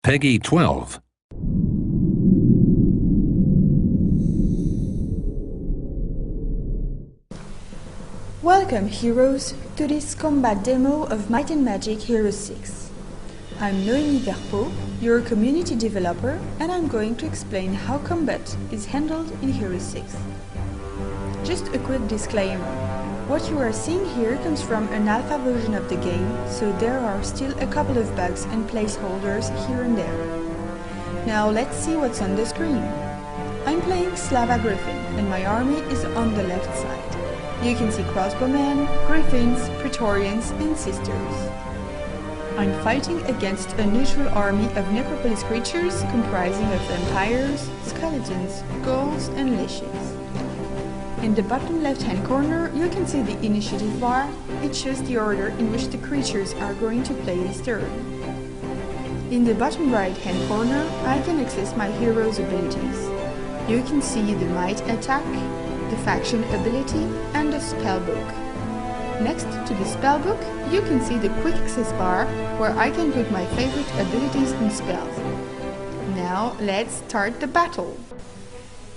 Peggy 12. Welcome, heroes, to this combat demo of Might and Magic Hero 6. I'm Noémie Verpeau, your community developer, and I'm going to explain how combat is handled in Hero 6. Just a quick disclaimer. What you are seeing here comes from an alpha version of the game, so there are still a couple of bugs and placeholders here and there. Now let's see what's on the screen. I'm playing Slava Griffin, and my army is on the left side. You can see crossbowmen, griffins, praetorians and sisters. I'm fighting against a neutral army of necropolis creatures comprising of vampires, skeletons, ghouls and liches. In the bottom left-hand corner you can see the initiative bar. It shows the order in which the creatures are going to play this turn. In the bottom right-hand corner I can access my hero's abilities. You can see the might attack, the faction ability and the spellbook. Next to the spellbook, you can see the quick access bar where I can put my favorite abilities and spells. Now let's start the battle.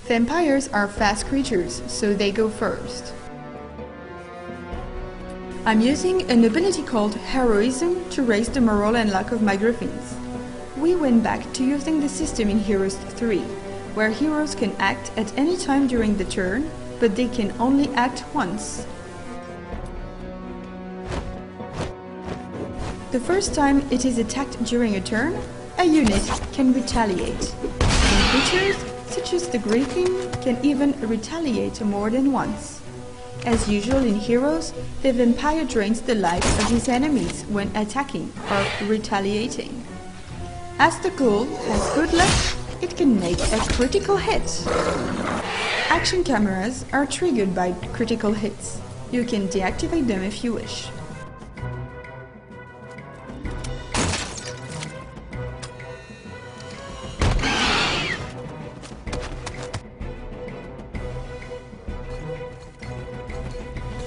Vampires are fast creatures, so they go first. I'm using an ability called Heroism to raise the morale and luck of my griffins. We went back to using the system in Heroes 3, where heroes can act at any time during the turn, but they can only act once. The first time it is attacked during a turn, a unit can retaliate. And creatures, such as the Griffin, can even retaliate more than once. As usual in Heroes, the vampire drains the life of his enemies when attacking or retaliating. As the ghoul has good luck, it can make a critical hit. Action cameras are triggered by critical hits. You can deactivate them if you wish.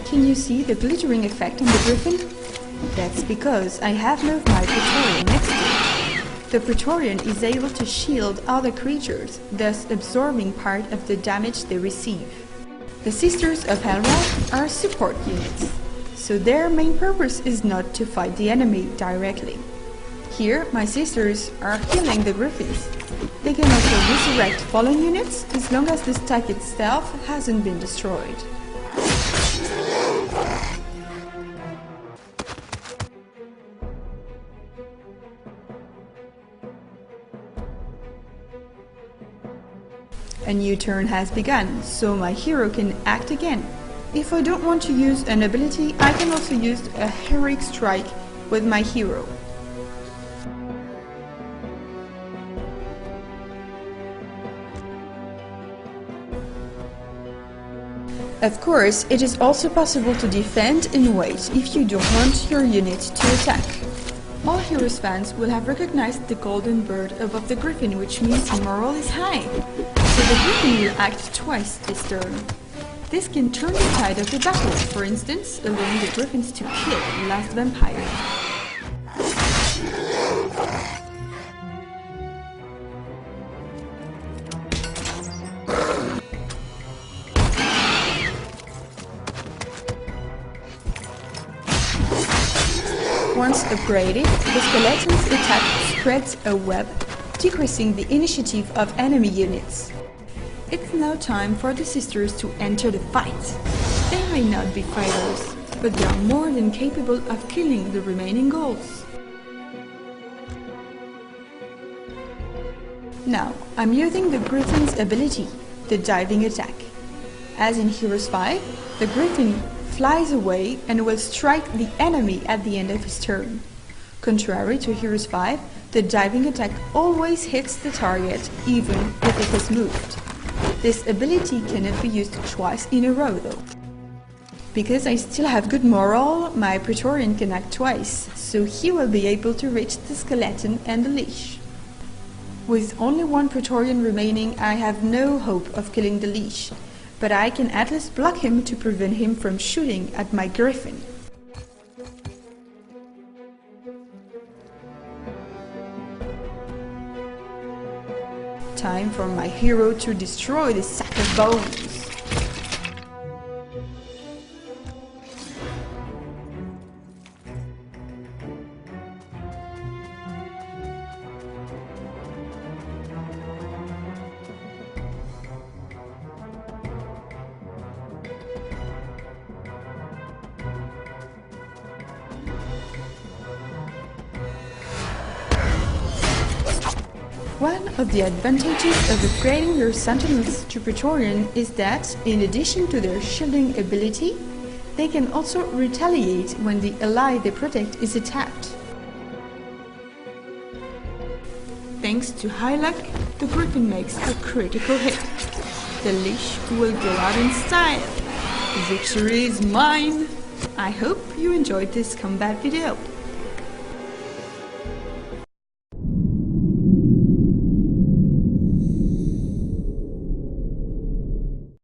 Can you see the glittering effect on the Griffin? That's because I have moved my Praetorian next to it. The Praetorian is able to shield other creatures, thus absorbing part of the damage they receive. The Sisters of Hellwrath are support units, so their main purpose is not to fight the enemy directly. Here, my sisters are healing the Griffins. They can also resurrect fallen units as long as the stack itself hasn't been destroyed. A new turn has begun, so my hero can act again. If I don't want to use an ability, I can also use a heroic strike with my hero. Of course, it is also possible to defend and wait if you don't want your unit to attack. All Heroes fans will have recognized the golden bird above the Griffin, which means morale is high. So the Griffin will act twice this turn. This can turn the tide of the battle, for instance, allowing the Griffins to kill the last vampire. Once upgraded, the skeleton's attack spreads a web, decreasing the initiative of enemy units. It's now time for the sisters to enter the fight. They may not be fighters, but they are more than capable of killing the remaining ghouls. Now, I'm using the Griffin's ability, the diving attack. As in Heroes 5, the Griffin flies away and will strike the enemy at the end of his turn. Contrary to Heroes 5, the diving attack always hits the target, even if it has moved. This ability cannot be used twice in a row though. Because I still have good morale, my Praetorian can act twice, so he will be able to reach the skeleton and the leash. With only one Praetorian remaining, I have no hope of killing the leash, but I can at least block him to prevent him from shooting at my Griffin. time for my hero to destroy the sack of bones. One of the advantages of upgrading your Sentinels to Praetorian is that, in addition to their shielding ability, they can also retaliate when the ally they protect is attacked. Thanks to high luck, the Griffin makes a critical hit. The leash will go out in style. Victory is mine! I hope you enjoyed this combat video.